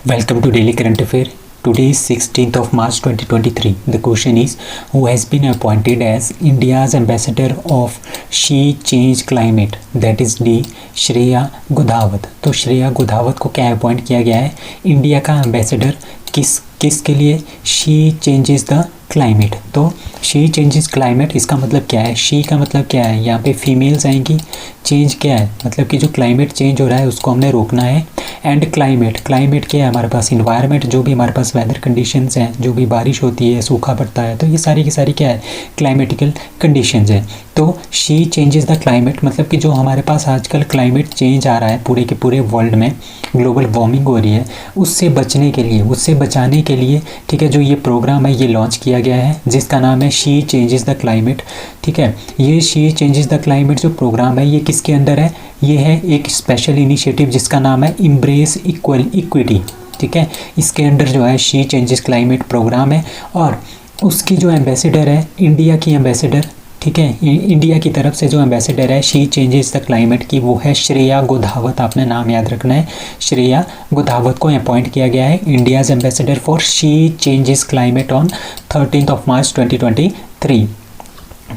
Welcome to Daily Current Affair. Today is 16th of March 2023. The question is, who has been appointed as India's ambassador of She Change Climate? That is D. Shreya गोधावत. तो श्रेया गोधावत को क्या appoint किया गया है India का ambassador किसके लिए? She changes the climate. तो शी चेंजेस क्लाइमेट इसका मतलब क्या है? शी का मतलब क्या है? यहाँ पे फीमेल्स आएंगी. चेंज क्या है? मतलब कि जो क्लाइमेट चेंज हो रहा है उसको हमने रोकना है. एंड क्लाइमेट क्या है हमारे पास? इन्वायरमेंट, जो भी हमारे पास वेदर कंडीशंस हैं, जो भी बारिश होती है, सूखा पड़ता है, तो ये सारी की सारी क्या है? क्लाइमेटिकल कंडीशंस हैं. तो शी चेंजेस द क्लाइमेट मतलब कि जो हमारे पास आजकल क्लाइमेट चेंज आ रहा है पूरे के पूरे वर्ल्ड में, ग्लोबल वार्मिंग हो रही है, उससे बचाने के लिए ठीक है, जो ये प्रोग्राम है ये लॉन्च किया गया है जिसका नाम है शी चेंजेस द क्लाइमेट. ठीक है, ये शी चेंजेस द क्लाइमेट जो प्रोग्राम है ये किसके अंदर है? ये है एक स्पेशल इनिशिएटिव जिसका नाम है एम्ब्रेस इक्विटी. ठीक है, इसके अंडर जो है शी चेंजेस क्लाइमेट प्रोग्राम है और उसकी जो एम्बेसडर है इंडिया की एम्बेसडर. ठीक है, इंडिया की तरफ से जो एम्बेसडर है शी चेंजेस द क्लाइमेट की वो है श्रेया गोधावत. आपने नाम याद रखना है. श्रेया गोधावत को अपॉइंट किया गया है India's ambassador for she changes climate on 13 मार्च 2023.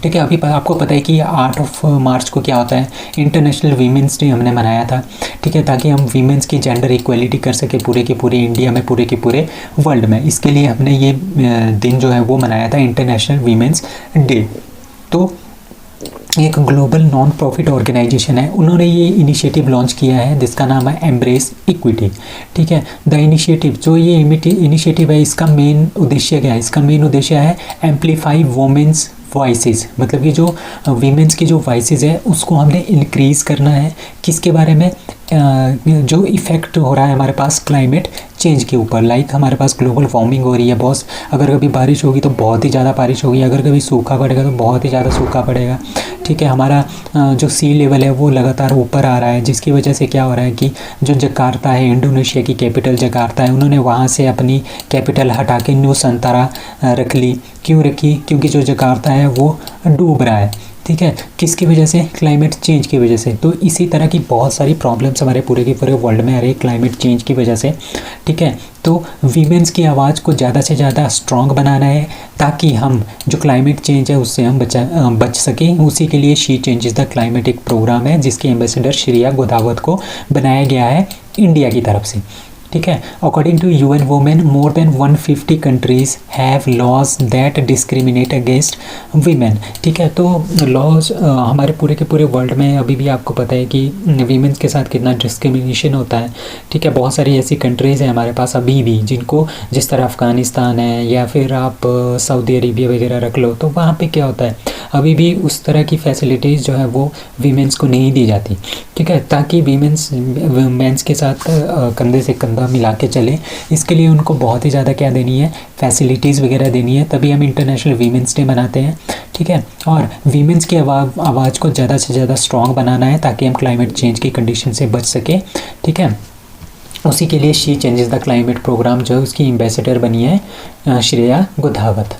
ठीक है, अभी आपको पता है कि 8 मार्च को क्या होता है? इंटरनेशनल वीमेंस डे हमने मनाया था. ठीक है, ताकि हम वीमेंस की जेंडर इक्वलिटी कर सके पूरे के पूरे इंडिया में, पूरे के पूरे वर्ल्ड में. इसके लिए हमने ये दिन जो है वो मनाया था, इंटरनेशनल वीमेंस डे. तो एक ग्लोबल नॉन प्रॉफिट ऑर्गेनाइजेशन है, उन्होंने ये इनिशिएटिव लॉन्च किया है जिसका नाम है एम्ब्रेस इक्विटी. ठीक है, द इनिशिएटिव जो ये इनिशिएटिव है इसका मेन उद्देश्य क्या है? इसका मेन उद्देश्य है एम्पलीफाई वोमेंस वॉइसेस. मतलब कि जो वीमेंस की जो वॉइसेस है उसको हमने इंक्रीज़ करना है. किसके बारे में? जो इफ़ेक्ट हो रहा है हमारे पास क्लाइमेट चेंज के ऊपर. लाइक हमारे पास ग्लोबल वार्मिंग हो रही है बहुत. अगर कभी बारिश होगी तो बहुत ही ज़्यादा बारिश होगी, अगर कभी सूखा पड़ेगा तो बहुत ही ज़्यादा सूखा पड़ेगा. ठीक है, हमारा जो सी लेवल है वो लगातार ऊपर आ रहा है जिसकी वजह से क्या हो रहा है कि जो जकार्ता है, इंडोनेशिया की कैपिटल जकार्ता है, उन्होंने वहाँ से अपनी कैपिटल हटा के न्यू संतारा रख ली. क्यों रखी? क्योंकि जो जकार्ता है वो डूब रहा है. ठीक है, किसकी वजह से? क्लाइमेट चेंज की वजह से. तो इसी तरह की बहुत सारी प्रॉब्लम्स हमारे पूरे के पूरे वर्ल्ड में आ रही है क्लाइमेट चेंज की वजह से. ठीक है, तो वीमेंस की आवाज़ को ज़्यादा से ज़्यादा स्ट्रॉन्ग बनाना है ताकि हम जो क्लाइमेट चेंज है उससे हम बच सकें. उसी के लिए शी चेंजेस द क्लाइमेट एक प्रोग्राम है जिसके एम्बेसडर श्रेया गोधावत को बनाया गया है इंडिया की तरफ से. ठीक है, according to UN women more than 150 countries have laws that discriminate against women. ठीक है, तो लॉज हमारे पूरे के पूरे वर्ल्ड में अभी भी आपको पता है कि वीमेंस के साथ कितना डिस्क्रिमिनेशन होता है. ठीक है, बहुत सारी ऐसी कंट्रीज़ हैं हमारे पास अभी भी जिनको, जिस तरह अफ़गानिस्तान है या फिर आप सऊदी अरेबिया वगैरह रख लो, तो वहाँ पे क्या होता है अभी भी उस तरह की फैसिलिटीज़ जो है वो वीमेंस को नहीं दी जाती. ठीक है, ताकि मेंस के साथ कंधे से कंधा मिला के चले, इसके लिए उनको बहुत ही ज़्यादा क्या देनी है? फैसिलिटीज़ वगैरह देनी है. तभी हम इंटरनेशनल वीमेंस डे मनाते हैं. ठीक है, और वीमेंस की आवाज़ को ज़्यादा से ज़्यादा स्ट्रॉन्ग बनाना है ताकि हम क्लाइमेट चेंज की कंडीशन से बच सकें. ठीक है, उसी के लिए she changes the climate programme जो है उसकी एम्बेसडर बनी है Shreya Godhawat.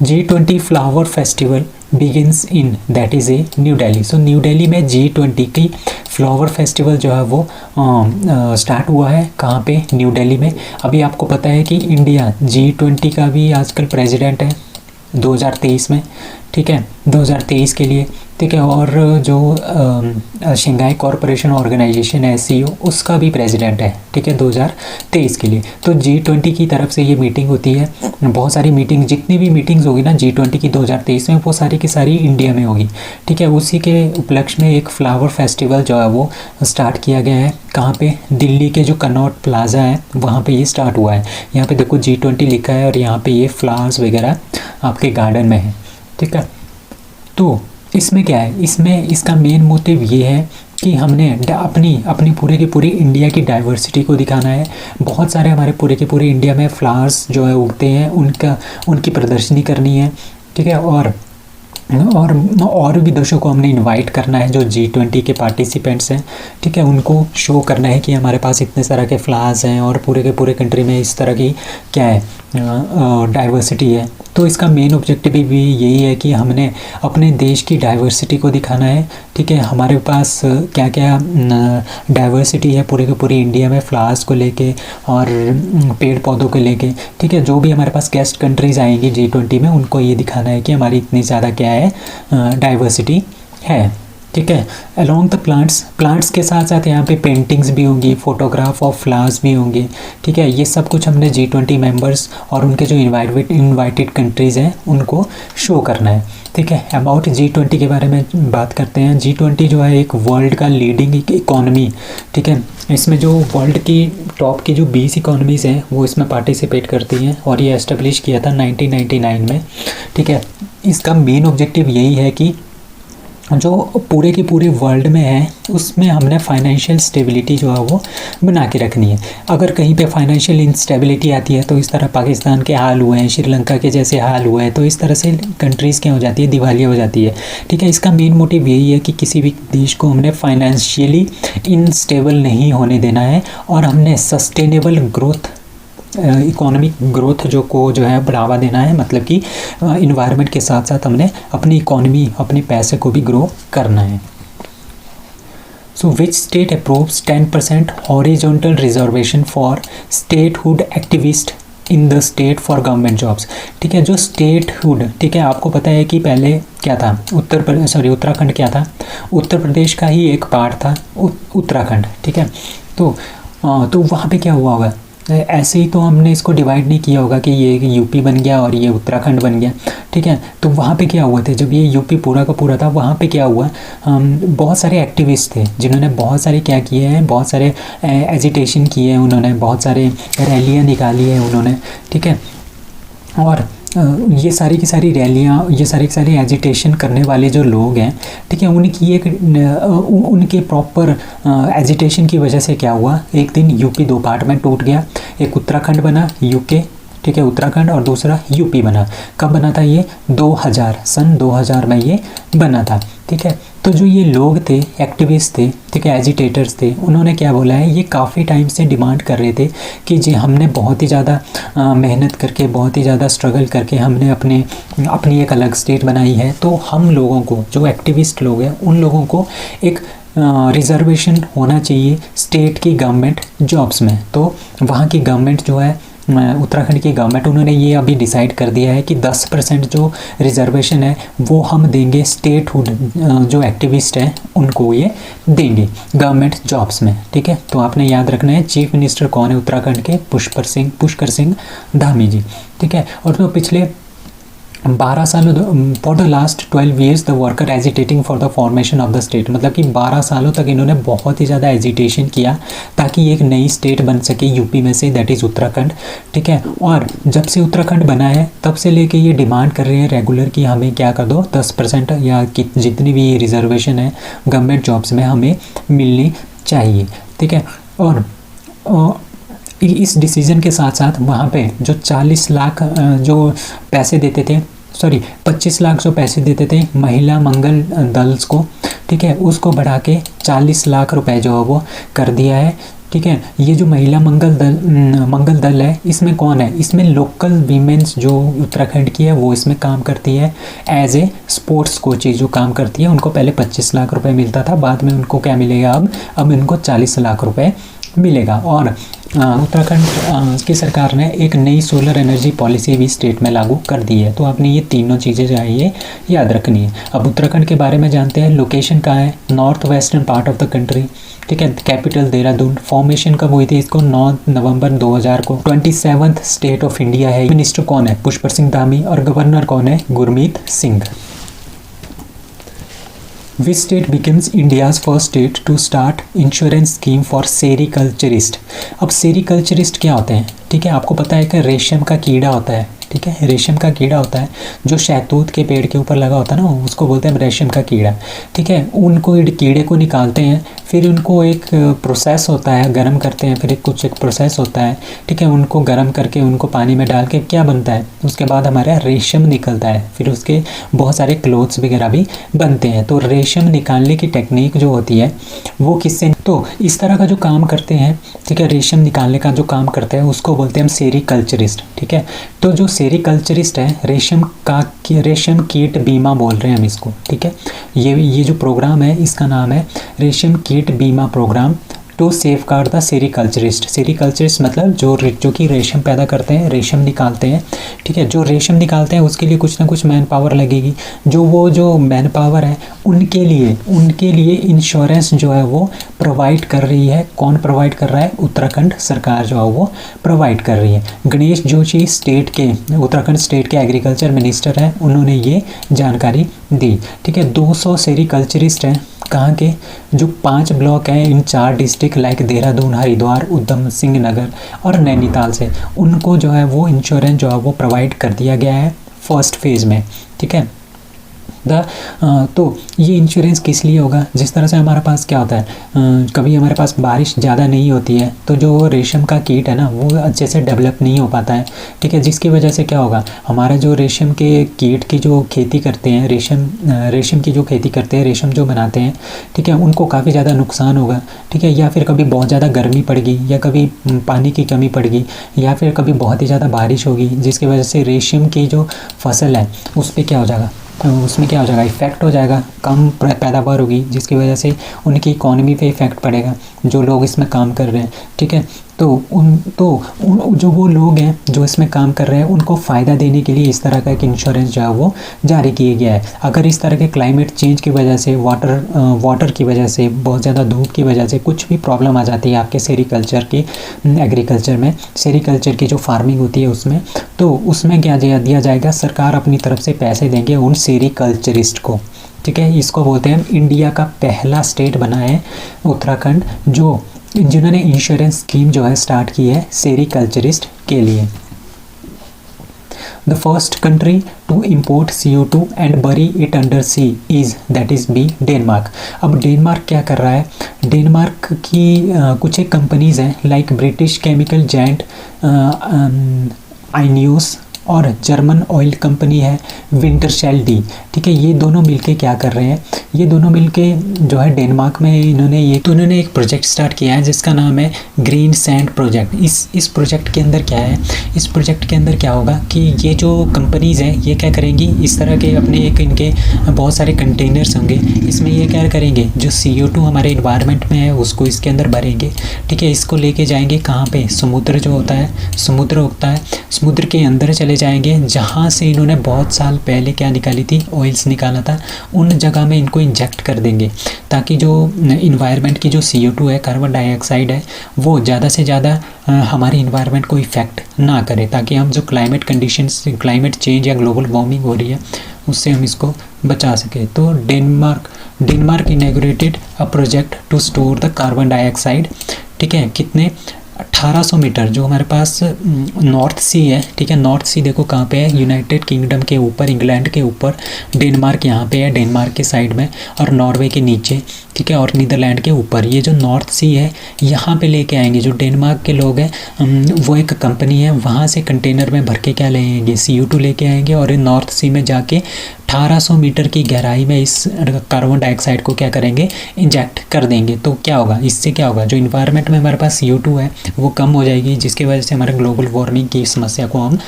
G20 flower festival begins in that is a New Delhi. So New Delhi में G20 की फ्लावर फेस्टिवल जो है वो स्टार्ट हुआ है. कहाँ पे? न्यू दिल्ली में. अभी आपको पता है कि इंडिया G20 का भी आजकल प्रेसिडेंट है 2023 में. ठीक है, 2023 के लिए. ठीक है, और जो शंघाई कॉरपोरेशन ऑर्गेनाइजेशन है SCO उसका भी प्रेसिडेंट है. ठीक है, 2023 के लिए. तो G20 की तरफ से ये मीटिंग होती है. बहुत सारी मीटिंग, जितनी भी मीटिंग्स होगी ना G20 की 2023 में, वो सारी की सारी इंडिया में होगी. ठीक है, उसी के उपलक्ष्य में एक फ्लावर फेस्टिवल जो है वो स्टार्ट किया गया है. कहाँ पे? दिल्ली के जो कनॉट प्लाजा है वहाँ पे ये स्टार्ट हुआ है. यहाँ पे देखो G20 लिखा है और यहाँ पे ये फ्लावर्स वगैरह आपके गार्डन में है. ठीक है, तो इसमें क्या है? इसमें इसका मेन मोटिव ये है कि हमने अपनी पूरे के पूरे इंडिया की डाइवर्सिटी को दिखाना है. बहुत सारे हमारे पूरे के पूरे इंडिया में फ्लावर्स जो है उगते हैं, उनकी प्रदर्शनी करनी है. ठीक है, और विदेशों को हमने इनवाइट करना है जो G20 के पार्टिसिपेंट्स हैं. ठीक है, उनको शो करना है कि हमारे पास इतने तरह के फ्लावर्स हैं और पूरे के पूरे कंट्री में इस तरह की क्या है डाइवर्सिटी है. तो इसका मेन ऑब्जेक्टिव भी यही है कि हमने अपने देश की डाइवर्सिटी को दिखाना है। ठीक है, हमारे पास क्या क्या डाइवर्सिटी है पूरे के पूरी इंडिया में, फ्लावर्स को लेके और पेड़ पौधों को लेके। ठीक है, जो भी हमारे पास गेस्ट कंट्रीज़ आएंगी G20 में, उनको ये दिखाना है कि हमारी इतनी ज़्यादा क्या है डाइवर्सिटी है। ठीक है, अलॉन्ग द प्लांट्स के साथ साथ यहाँ पे पेंटिंग्स भी होंगी, फोटोग्राफ ऑफ फ्लावर्स भी होंगे। ठीक है, ये सब कुछ हमने G20 मेंबर्स और उनके जो इनवाइटेड कंट्रीज़ हैं उनको शो करना है। ठीक है, अबाउट G20 के बारे में बात करते हैं। G20 जो है एक वर्ल्ड का लीडिंग इकोनॉमी। ठीक है, इसमें जो वर्ल्ड की टॉप की जो 20 इकोनॉमीज़ हैं वो इसमें पार्टिसिपेट करती हैं और ये एस्टेब्लिश किया था 1999 में। ठीक है, इसका मेन ऑब्जेक्टिव यही है कि जो पूरे के पूरे वर्ल्ड में है उसमें हमने फाइनेंशियल स्टेबिलिटी जो है वो बना के रखनी है। अगर कहीं पे फाइनेंशियल इंस्टेबिलिटी आती है तो इस तरह पाकिस्तान के हाल हुए हैं, श्रीलंका के जैसे हाल हुए हैं, तो इस तरह से कंट्रीज़ क्या हो जाती है, दिवालिया हो जाती है। ठीक है, इसका मेन मोटिव यही है कि किसी भी देश को हमने फाइनेंशियली इनस्टेबल नहीं होने देना है और हमने सस्टेनेबल ग्रोथ, इकोनॉमिक ग्रोथ जो है बढ़ावा देना है। मतलब कि इन्वायरमेंट के साथ साथ हमने अपनी इकोनॉमी, अपने पैसे को भी ग्रो करना है। So which state approves 10% horizontal reservation for statehood activist in the state for government jobs. ठीक है, जो स्टेटहुड, ठीक है, आपको पता है कि पहले क्या था, उत्तराखंड क्या था, उत्तर प्रदेश का ही एक पार्ट था उत्तराखंड। ठीक है, तो वहाँ पे क्या हुआ होगा, ऐसे ही तो हमने इसको डिवाइड नहीं किया होगा कि ये यूपी बन गया और ये उत्तराखंड बन गया। ठीक है, तो वहाँ पे क्या हुआ था, जब ये यूपी पूरा का पूरा था, वहाँ पे क्या हुआ, बहुत सारे एक्टिविस्ट थे जिन्होंने बहुत सारे क्या किए हैं, बहुत सारे एजिटेशन किए हैं उन्होंने, बहुत सारे रैलियाँ निकाली है उन्होंने। ठीक है, और ये सारी की सारी रैलियाँ, ये सारी की सारी एजिटेशन करने वाले जो लोग हैं, ठीक है, उनके प्रॉपर एजिटेशन की वजह से क्या हुआ, एक दिन यूपी दो पार्ट में टूट गया। एक उत्तराखंड बना, यूके, ठीक है, उत्तराखंड, और दूसरा यूपी बना। कब बना था ये, 2000, सन 2000 में ये बना था। ठीक है, तो जो ये लोग थे, एक्टिविस्ट थे, ठीक है, एजिटेटर्स थे, उन्होंने क्या बोला है, ये काफ़ी टाइम से डिमांड कर रहे थे कि जी हमने बहुत ही ज़्यादा मेहनत करके, बहुत ही ज़्यादा स्ट्रगल करके हमने अपनी एक अलग स्टेट बनाई है, तो हम लोगों को, जो एक्टिविस्ट लोग हैं, उन लोगों को एक रिजर्वेशन होना चाहिए स्टेट की गवर्नमेंट जॉब्स में। तो वहाँ की गवर्नमेंट जो है, उत्तराखंड की गवर्नमेंट, उन्होंने ये अभी डिसाइड कर दिया है कि 10% जो रिजर्वेशन है वो हम देंगे स्टेटहुड जो एक्टिविस्ट हैं उनको ये देंगे गवर्नमेंट जॉब्स में। ठीक है, तो आपने याद रखना है चीफ मिनिस्टर कौन है उत्तराखंड के, पुष्कर सिंह धामी जी। ठीक है, और तो पिछले 12 सालों for the last 12 years the worker agitating for the formation of the state. मतलब कि 12 सालों तक इन्होंने बहुत ही ज़्यादा एजिटेशन किया ताकि एक नई स्टेट बन सके यूपी में से, दैट इज़ उत्तराखंड। ठीक है, और जब से उत्तराखंड बना है तब से लेके ये डिमांड कर रहे हैं रेगुलर कि हमें क्या कर दो, 10% या जितनी भी रिजर्वेशन है गवर्नमेंट जॉब्स में हमें मिलनी चाहिए। ठीक है, और इस डिसीज़न के साथ साथ वहाँ पे जो 40 लाख जो पैसे देते थे, 25 लाख जो पैसे देते थे महिला मंगल दल को, ठीक है, उसको बढ़ा के 40 लाख रुपए जो है वो कर दिया है। ठीक है, ये जो महिला मंगल दल है, इसमें कौन है, इसमें लोकल वीमेंस जो उत्तराखंड की है वो इसमें काम करती है एज ए स्पोर्ट्स कोच जो काम करती है। उनको पहले 25 लाख रुपए मिलता था, बाद में उनको क्या मिलेगा, अब इनको 40 लाख रुपए मिलेगा। और उत्तराखंड की सरकार ने एक नई सोलर एनर्जी पॉलिसी भी स्टेट में लागू कर दी है। तो आपने ये तीनों चीज़ें जो है ये याद रखनी है। अब उत्तराखंड के बारे में जानते हैं। लोकेशन कहाँ है, north western part of the country. ठीक है, कैपिटल देहरादून। फॉर्मेशन कब हुई थी इसको, 9 नवंबर 2000 को। 27th स्टेट ऑफ इंडिया है। मिनिस्टर कौन है, पुष्कर सिंह धामी, और गवर्नर कौन है, Gurmeet Singh. Which state becomes India's first state to start insurance scheme for sericulturist? अब सेरिकल्चरिस्ट क्या होते हैं, ठीक है, आपको पता है कि रेशम का कीड़ा होता है, ठीक है, रेशम का कीड़ा होता है जो शहतूत के पेड़ के ऊपर लगा होता है ना, उसको बोलते हैं रेशम का कीड़ा। ठीक है, उनको कीड़े को निकालते हैं, फिर उनको एक प्रोसेस होता है, गर्म करते हैं, फिर एक प्रोसेस होता है। ठीक है, उनको गर्म करके उनको पानी में डाल के क्या बनता है, उसके बाद हमारा रेशम निकलता है, फिर उसके बहुत सारे क्लोथ्स वगैरह भी बनते हैं। तो रेशम निकालने की टेक्निक जो होती है वो किससे, तो इस तरह का जो काम करते हैं, ठीक है, रेशम निकालने का जो काम करते हैं उसको बोलते हैं हम सेरिकल्चरिस्ट। ठीक है, तो जो सेरिकल्चरिस्ट है, रेशम कीट बीमा बोल रहे हैं हम इसको, ठीक है। ये जो प्रोग्राम है इसका नाम है रेशम कीट बीमा प्रोग्राम टू सेफगार्ड द सेरिकल्चरिस्ट। सेरिकल्चरिस्ट मतलब जो कि रेशम पैदा करते हैं, रेशम निकालते हैं, ठीक है। जो रेशम निकालते हैं उसके लिए कुछ ना कुछ मैन पावर लगेगी, जो मैन पावर है उनके लिए इंश्योरेंस जो है वो प्रोवाइड कर रही है। कौन प्रोवाइड कर रहा है? उत्तराखंड सरकार जो है वो प्रोवाइड कर रही है। गणेश जोशी उत्तराखंड स्टेट के एग्रीकल्चर मिनिस्टर हैं, उन्होंने ये जानकारी दी, ठीक है। 200 सेरिकल्चरिस्ट हैं, कहाँ के? जो 5 ब्लॉक हैं इन 4 डिस्ट्रिक्ट लाइक देहरादून, हरिद्वार, उधम सिंह नगर और नैनीताल से, उनको जो है वो इंश्योरेंस जो है वो प्रोवाइड कर दिया गया है फर्स्ट फेज़ में, ठीक है। तो ये इंश्योरेंस किस लिए होगा? जिस तरह से हमारे पास क्या होता है, कभी हमारे पास बारिश ज़्यादा नहीं होती है तो जो रेशम का कीट है ना वो अच्छे से डेवलप नहीं हो पाता है, ठीक है। जिसकी वजह से क्या होगा, हमारा जो रेशम के कीट की जो खेती करते हैं, रेशम की जो खेती करते हैं, रेशम जो बनाते हैं, ठीक है, उनको काफ़ी ज़्यादा नुकसान होगा, ठीक है। या फिर कभी बहुत ज़्यादा गर्मी पड़ेगी, या कभी पानी की कमी पड़ेगी, या फिर कभी बहुत ही ज़्यादा बारिश होगी, जिसकी वजह से रेशम की जो फसल है उस पर क्या हो जाएगा, उसमें क्या हो जाएगा, इफ़ेक्ट हो जाएगा, कम पैदावार होगी, जिसकी वजह से उनकी इकोनॉमी पे इफ़ेक्ट पड़ेगा, जो लोग इसमें काम कर रहे हैं, ठीक है। तो जो वो लोग हैं जो इसमें काम कर रहे हैं उनको फ़ायदा देने के लिए इस तरह का एक इंश्योरेंस जो है वो जारी किया गया है। अगर इस तरह के क्लाइमेट चेंज की वजह से, वाटर की वजह से, बहुत ज़्यादा धूप की वजह से कुछ भी प्रॉब्लम आ जाती है आपके एग्रीकल्चर में, सेरिकल्चर की जो फार्मिंग होती है उसमें, तो उसमें क्या दिया जाएगा, सरकार अपनी तरफ से पैसे देंगे उन सेरिकल्चरिस्ट को, ठीक है। इसको बोलते हैं, इंडिया का पहला स्टेट बना है उत्तराखंड जिन्होंने इंश्योरेंस स्कीम जो है स्टार्ट की है सेरिकल्चरिस्ट के लिए। The first country to import CO2 and bury it under sea that is B Denmark. अब डेनमार्क क्या कर रहा है, डेनमार्क की कुछ एक कंपनीज़ हैं लाइक ब्रिटिश केमिकल जायंट आइनियोस और जर्मन ऑयल कंपनी है विंटरशेल डी, ठीक है। ये दोनों मिलके क्या कर रहे हैं, ये दोनों मिलके जो है डेनमार्क में इन्होंने एक प्रोजेक्ट स्टार्ट किया है जिसका नाम है ग्रीन सैंड प्रोजेक्ट। इस प्रोजेक्ट के अंदर क्या है, इस प्रोजेक्ट के अंदर क्या होगा कि ये जो कंपनीज़ हैं ये क्या करेंगी, इस तरह के अपने इनके बहुत सारे कंटेनर्स होंगे, इसमें ये क्या करेंगे, जो CO2 हमारे इन्वायरमेंट में है उसको इसके अंदर भरेंगे, ठीक है। इसको लेके जाएंगे कहाँ पे, समुद्र जो होता है, समुद्र के अंदर चले जाएंगे, जहाँ से इन्होंने बहुत साल पहले क्या निकाली थी, ऑयल्स निकाला था, उन जगह में इनको इंजेक्ट कर देंगे ताकि जो इन्वायरमेंट की जो CO2 है, कार्बन डाइऑक्साइड है, वो ज़्यादा से ज़्यादा हमारे इन्वायरमेंट को इफ़ेक्ट ना करे, ताकि हम जो क्लाइमेट चेंज या ग्लोबल वार्मिंग हो रही है उससे हम इसको बचा सकें। तो Denmark inaugurated a project to store the carbon dioxide, ठीक है। कितने 1800 मीटर जो हमारे पास नॉर्थ सी है, ठीक है। नॉर्थ सी देखो कहाँ पे है, यूनाइटेड किंगडम के ऊपर, इंग्लैंड के ऊपर, डेनमार्क यहाँ पे है, डेनमार्क के साइड में, और नॉर्वे के नीचे, ठीक है, और नीदरलैंड के ऊपर। ये जो नॉर्थ सी है यहाँ पे लेके आएंगे, जो डेनमार्क के लोग हैं वो एक कंपनी है, वहाँ से कंटेनर में भर के क्या ले आएंगे, CO2 लेके आएंगे, और ये नॉर्थ सी में जाके 1800 मीटर की गहराई में इस कार्बन डाइऑक्साइड को क्या करेंगे, इंजेक्ट कर देंगे। तो क्या होगा, इससे क्या होगा, जो इन्वायरमेंट में हमारे पास CO2 है वो कम हो जाएगी, जिसकी वजह से हमारे ग्लोबल वार्मिंग की समस्या को हम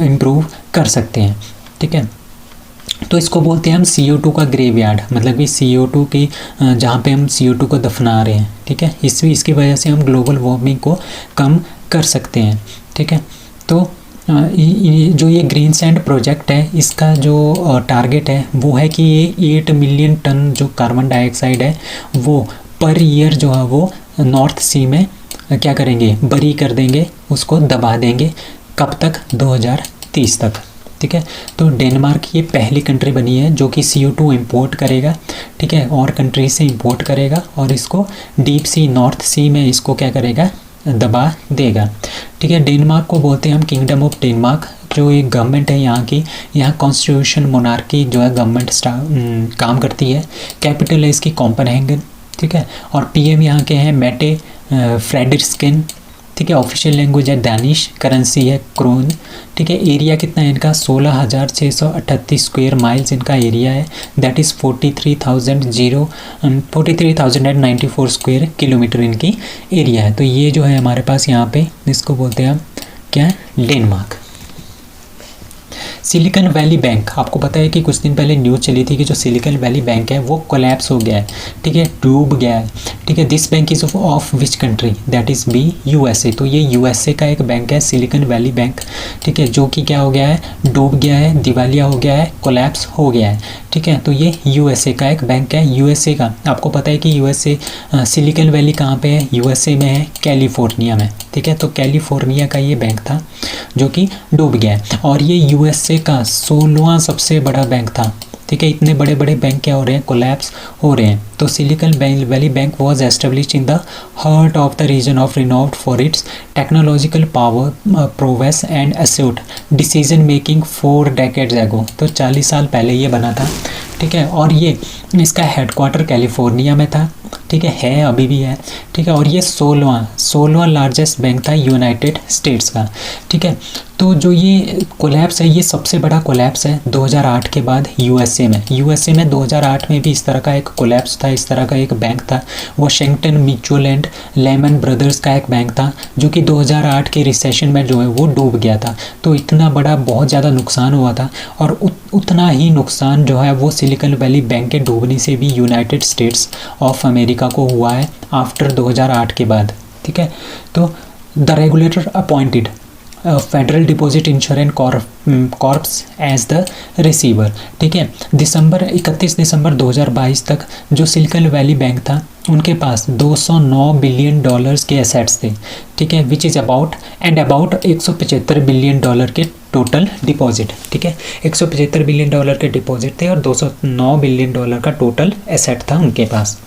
इम्प्रूव कर सकते हैं, ठीक है। तो इसको बोलते हैं हम CO2 का ग्रेवयार्ड, मतलब कि CO2 की जहाँ पे हम CO2 को दफना रहे हैं, ठीक है। इसकी वजह से हम ग्लोबल वार्मिंग को कम कर सकते हैं, ठीक है। तो जो ये ग्रीन सैंड प्रोजेक्ट है इसका जो टारगेट है वो है कि ये 8 मिलियन टन जो कार्बन डाइऑक्साइड है वो पर ईयर जो है वो नॉर्थ सी में क्या करेंगे, बरी कर देंगे, उसको दबा देंगे। कब तक, 2030 तक, ठीक है। तो डेनमार्क ये पहली कंट्री बनी है जो कि CO2 इंपोर्ट करेगा, ठीक है, और कंट्री से इंपोर्ट करेगा और इसको डीप सी, नॉर्थ सी में इसको क्या करेगा, दबा देगा, ठीक है। डेनमार्क को बोलते हैं हम किंगडम ऑफ डेनमार्क। जो एक गवर्नमेंट है यहाँ की, यहाँ कॉन्स्टिट्यूशन मोनार्की जो है गवर्नमेंट काम करती है। कैपिटल है इसकी कोपेनहेगन, ठीक है, और PM यहाँ के हैं मेटे फ्रेडरिक्सन, ठीक है। ऑफिशियल लैंग्वेज है डैनिश, करेंसी है क्रोन, ठीक है। एरिया कितना है इनका, 16,638 स्क्वायर माइल्स इनका एरिया है, दैट इज़ 43,094 स्क्वायर किलोमीटर इनकी एरिया है। तो ये जो है हमारे पास यहाँ पे, इसको बोलते हैं हम क्या है, डेनमार्क। सिलिकॉन वैली बैंक, आपको पता है कि कुछ दिन पहले न्यूज़ चली थी कि जो सिलिकॉन वैली बैंक है वो कोलैप्स हो गया है, ठीक है, डूब गया है, ठीक है। This bank is of which country, that is B USA. तो ये यूएसए का एक बैंक है सिलिकॉन वैली बैंक, ठीक है, जो कि क्या हो गया है, डूब गया है, दिवालिया हो गया है, कोलैप्स हो गया है, ठीक है। तो ये यूएसए का एक बैंक है। यूएसए का आपको पता है कि यूएसए सिलिकॉन वैली कहाँ पे है, यूएसए में है, कैलिफोर्निया में, ठीक है। तो कैलिफोर्निया का ये बैंक था जो कि डूब गया है और ये यूएसए का 16वां सबसे बड़ा बैंक था, ठीक है। इतने बड़े बड़े बैंक क्या हो रहे हैं, कोलैप्स हो रहे हैं। तो Silicon Valley Bank was established in the heart of the region of renowned for its technological power, progress and astute decision making 4 decades ago. तो 40 साल पहले ये बना था, ठीक है। और ये इसका हेडक्वार्टर कैलिफोर्निया में था, ठीक है अभी भी है, ठीक है। और ये 16वां लार्जेस्ट बैंक था यूनाइटेड स्टेट्स का, ठीक है। तो जो ये कोलैप्स है ये सबसे बड़ा कोलैप्स है 2008 के बाद यूएसए में। यूएसए में 2008 में भी इस तरह का एक कोलैप्स था, इस तरह का एक बैंक था, Washington mutual and Lehman Brothers का एक बैंक था जो कि 2008 के रिसेशन में जो है वो डूब गया था। तो इतना बड़ा बहुत ज़्यादा नुकसान हुआ था और उतना ही नुकसान जो है वो सिलिकॉन वैली बैंक के डूबने से भी यूनाइटेड स्टेट्स ऑफ अमेरिका को हुआ है आफ्टर 2008 के बाद, ठीक है। तो the regulator appointed Federal Deposit Insurance Corps as the receiver, ठीक है। 31 दिसंबर 2022 तक जो सिलिकॉन वैली बैंक था उनके पास $209 बिलियन के एसेट्स थे, ठीक है, विच इज़ अबाउट 175 बिलियन के टोटल डिपॉजिट, ठीक है। 175 बिलियन के डिपॉजिट थे और $209 बिलियन का टोटल एसेट था उनके पास,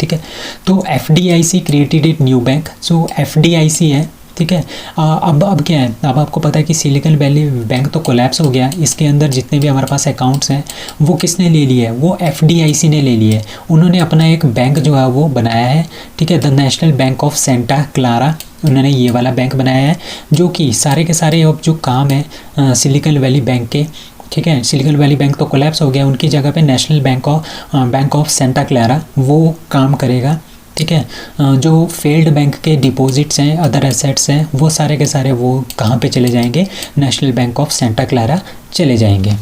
ठीक है। तो FDIC created it new bank, जो FDIC है, ठीक है। अब क्या है, अब आपको पता है कि सिलिकॉन वैली बैंक तो कोलैप्स हो गया, इसके अंदर जितने भी हमारे पास अकाउंट्स हैं वो किसने ले लिए है, वो FDIC ने ले लिए। उन्होंने अपना एक बैंक जो है वो बनाया है, ठीक है, the national bank of Santa Clara, उन्होंने ये वाला बैंक बनाया है जो कि सारे के सारे अब जो काम है सिलिकॉन वैली बैंक के, ठीक है। सिलिकॉन वैली बैंक तो कोलैप्स हो गया, उनकी जगह पे national bank of Santa Clara वो काम करेगा, ठीक है। जो फेल्ड बैंक के डिपॉजिट्स हैं, अदर एसेट्स हैं, वो सारे के सारे वो कहाँ पे चले जाएंगे, national bank of Santa Clara चले जाएंगे।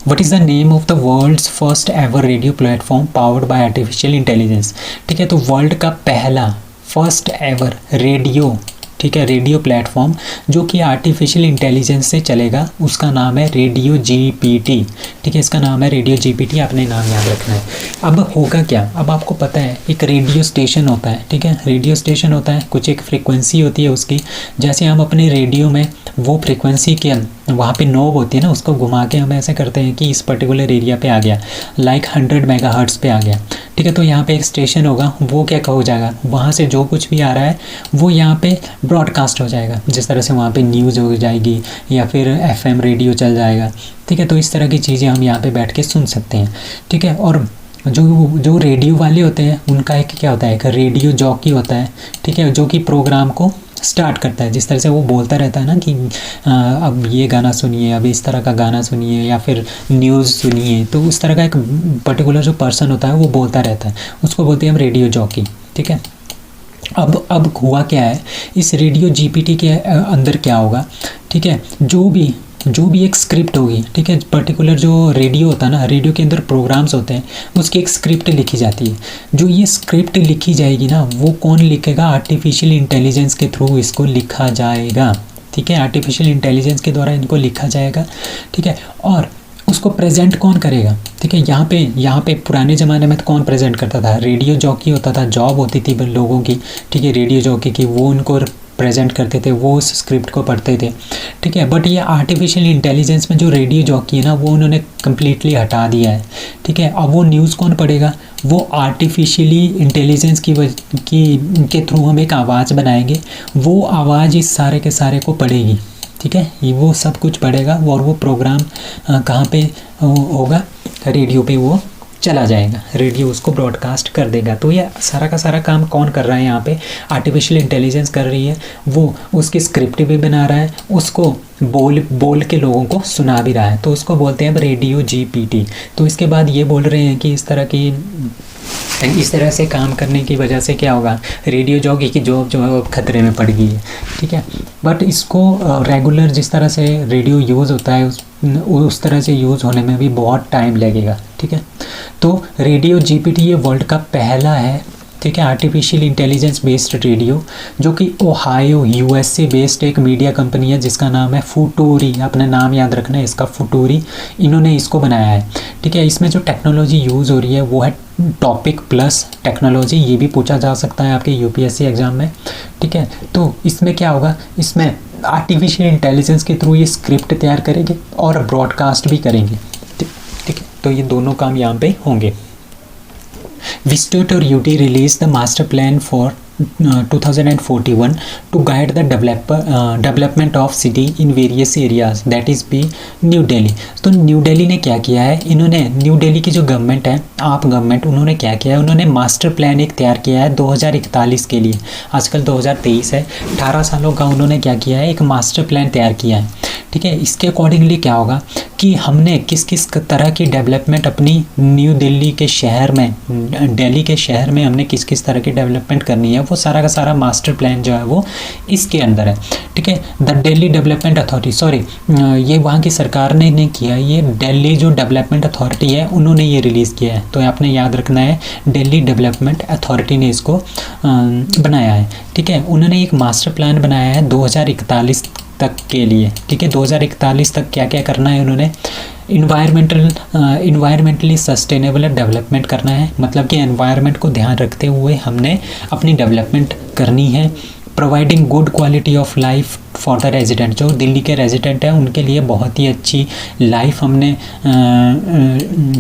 What is the name of the world's first ever radio platform powered by artificial intelligence? ठीक है, तो वर्ल्ड का पहला फर्स्ट एवर रेडियो, ठीक है, रेडियो प्लेटफॉर्म जो कि आर्टिफिशियल इंटेलिजेंस से चलेगा, उसका नाम है रेडियो GPT, ठीक है। इसका नाम है रेडियो GPT, आपने नाम याद रखना है। अब होगा क्या, अब आपको पता है एक रेडियो स्टेशन होता है, ठीक है, रेडियो स्टेशन होता है, कुछ एक फ्रीक्वेंसी होती है उसकी, जैसे हम अपने रेडियो में वो फ्रीक्वेंसी के वहाँ पे नोब होती है ना, उसको घुमा के हम ऐसे करते हैं कि इस पर्टिकुलर एरिया पे आ गया, लाइक 100 मेगाहर्ट्ज़ पे आ गया, ठीक है। तो यहाँ पे एक स्टेशन होगा, वो क्या हो जाएगा, वहाँ से जो कुछ भी आ रहा है वो यहाँ पे ब्रॉडकास्ट हो जाएगा, जिस तरह से वहाँ पे न्यूज़ हो जाएगी या फिर FM रेडियो चल जाएगा, ठीक है। तो इस तरह की चीज़ें हम यहाँ पे बैठ के सुन सकते हैं, ठीक है। और जो रेडियो वाले होते हैं उनका एक क्या होता है, एक रेडियो जॉकी होता है, ठीक है, जो कि प्रोग्राम को स्टार्ट करता है, जिस तरह से वो बोलता रहता है ना कि अब ये गाना सुनिए, अब इस तरह का गाना सुनिए या फिर न्यूज़ सुनिए, तो उस तरह का एक पर्टिकुलर जो पर्सन होता है वो बोलता रहता है, उसको बोलते हैं हम रेडियो जॉकी, ठीक है। अब हुआ क्या है, इस रेडियो GPT के अंदर क्या होगा, ठीक है, जो भी एक स्क्रिप्ट होगी, ठीक है, पर्टिकुलर जो रेडियो होता है ना, रेडियो के अंदर प्रोग्राम्स होते हैं, उसकी एक स्क्रिप्ट लिखी जाती है। जो ये स्क्रिप्ट लिखी जाएगी ना, वो कौन लिखेगा, आर्टिफिशियल इंटेलिजेंस के थ्रू इसको लिखा जाएगा, ठीक है, आर्टिफिशियल इंटेलिजेंस के द्वारा इनको लिखा जाएगा, ठीक है। और उसको प्रेजेंट कौन करेगा, ठीक है। यहाँ पे पुराने ज़माने में तो कौन प्रेजेंट करता था, रेडियो जॉकी होता था, जॉब होती थी लोगों की, ठीक है, रेडियो जॉकी की, वो उनको प्रेजेंट करते थे, वो उस स्क्रिप्ट को पढ़ते थे, ठीक है। बट ये आर्टिफिशियल इंटेलिजेंस में जो रेडियो जॉकी है ना, वो उन्होंने कम्प्लीटली हटा दिया है, ठीक है। अब वो न्यूज़ कौन पढ़ेगा, वो आर्टिफिशियली इंटेलिजेंस के थ्रू हम एक आवाज़ बनाएंगे, वो आवाज़ इस सारे के सारे को पढ़ेगी, ठीक है, ये वो सब कुछ पढ़ेगा और वो प्रोग्राम कहाँ पे होगा, रेडियो पे वो चला जाएगा, रेडियो उसको ब्रॉडकास्ट कर देगा। तो ये सारा का सारा काम कौन कर रहा है यहाँ पे? आर्टिफिशियल इंटेलिजेंस कर रही है। वो उसकी स्क्रिप्ट भी बना रहा है, उसको बोल के लोगों को सुना भी रहा है, तो उसको बोलते हैं रेडियो GPT। तो इसके बाद ये बोल रहे हैं कि इस तरह से काम करने की वजह से क्या होगा, रेडियो जॉकी की जॉब जो है वो खतरे में पड़ गई है, ठीक है। बट इसको रेगुलर जिस तरह से रेडियो यूज़ होता है उस तरह से यूज़ होने में भी बहुत टाइम लगेगा, ठीक है। तो रेडियो GPT ये वर्ल्ड का पहला है, ठीक है, आर्टिफिशियल इंटेलिजेंस बेस्ड रेडियो, जो कि ओहायो USA बेस्ड एक मीडिया कंपनी है जिसका नाम है फुटोरी। अपना नाम याद रखना है इसका, फुटोरी। इन्होंने इसको बनाया है, ठीक है। इसमें जो टेक्नोलॉजी यूज़ हो रही है वो है टॉपिक प्लस टेक्नोलॉजी। ये भी पूछा जा सकता है आपके UPSC एग्ज़ाम में, ठीक है। तो इसमें क्या होगा, इसमें आर्टिफिशियल इंटेलिजेंस के थ्रू ये स्क्रिप्ट तैयार करेंगे और ब्रॉडकास्ट भी करेंगे, ठीक है। तो ये दोनों काम यहाँ पे होंगे। Vistoot और UT released the master plan for 2041 to guide the development of city in various areas, that is be new Delhi. तो न्यू दिल्ली ने क्या किया है, इन्होंने न्यू दिल्ली की जो गवर्नमेंट है, आप गवर्नमेंट, उन्होंने क्या किया है, उन्होंने मास्टर प्लान एक तैयार किया है 2041 के लिए। आजकल 2023 है, 18 सालों का उन्होंने क्या किया है, एक मास्टर प्लान तैयार किया है, ठीक है। इसके अकॉर्डिंगली क्या होगा कि हमने किस किस तरह की डेवलपमेंट अपनी न्यू दिल्ली के शहर में, दिल्ली के शहर में हमने किस किस तरह की डेवलपमेंट करनी है, वो सारा का सारा मास्टर प्लान जो है वो इसके अंदर है, ठीक है। The Delhi development authority, sorry ये वहाँ की सरकार ने नहीं किया, ये दिल्ली जो डेवलपमेंट अथॉरिटी है उन्होंने ये रिलीज़ किया है। तो आपने याद रखना है, दिल्ली डेवलपमेंट अथॉरिटी ने इसको बनाया है, ठीक है। उन्होंने एक मास्टर प्लान बनाया है 2041 तक के लिए, ठीक है। 2041 तक क्या क्या करना है उन्होंने, इन्वायरमेंटली सस्टेनेबल डेवलपमेंट करना है, मतलब कि एनवायरनमेंट को ध्यान रखते हुए हमने अपनी डेवलपमेंट करनी है। Providing good quality of life for the resident, जो दिल्ली के रेजिडेंट हैं उनके लिए बहुत ही अच्छी लाइफ हमने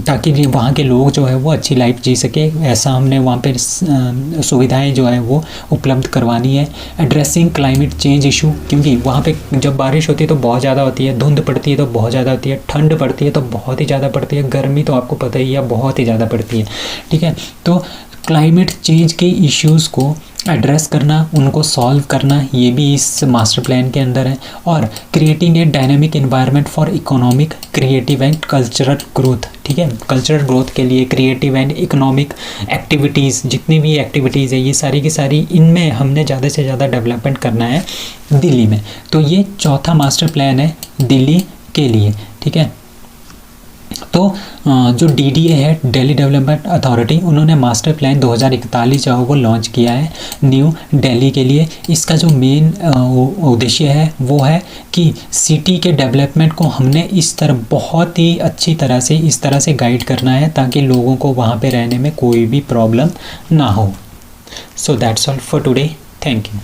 ताकि वहाँ के लोग जो है वो अच्छी लाइफ जी सके, ऐसा हमने वहाँ पे सुविधाएं जो है वो उपलब्ध करवानी है। एड्रेसिंग क्लाइमेट चेंज इशू, क्योंकि वहाँ पे जब बारिश होती है तो बहुत ज़्यादा होती है, धुंध पड़ती है तो बहुत ज़्यादा होती है, ठंड पड़ती है तो बहुत ही ज़्यादा पड़ती है, गर्मी तो आपको पता ही है बहुत ही ज़्यादा पड़ती है, ठीक है। तो क्लाइमेट चेंज के इश्यूज़ को एड्रेस करना, उनको सॉल्व करना, ये भी इस मास्टर प्लान के अंदर है। और creating a dynamic environment for economic, creative and cultural growth, ठीक है। कल्चरल ग्रोथ के लिए क्रिएटिव एंड इकोनॉमिक एक्टिविटीज़, जितनी भी एक्टिविटीज़ है ये सारी की सारी, इनमें हमने ज़्यादा से ज़्यादा डेवलपमेंट करना है दिल्ली में। तो ये चौथा मास्टर प्लान है दिल्ली के लिए, ठीक है। तो जो DDA है, दिल्ली डेवलपमेंट अथॉरिटी, उन्होंने मास्टर प्लान 2041 जो है वो लॉन्च किया है न्यू दिल्ली के लिए। इसका जो मेन उद्देश्य है वो है कि सिटी के डेवलपमेंट को हमने इस तरह बहुत ही अच्छी तरह से इस तरह से गाइड करना है ताकि लोगों को वहाँ पे रहने में कोई भी प्रॉब्लम ना हो। So that's all for today, thank you.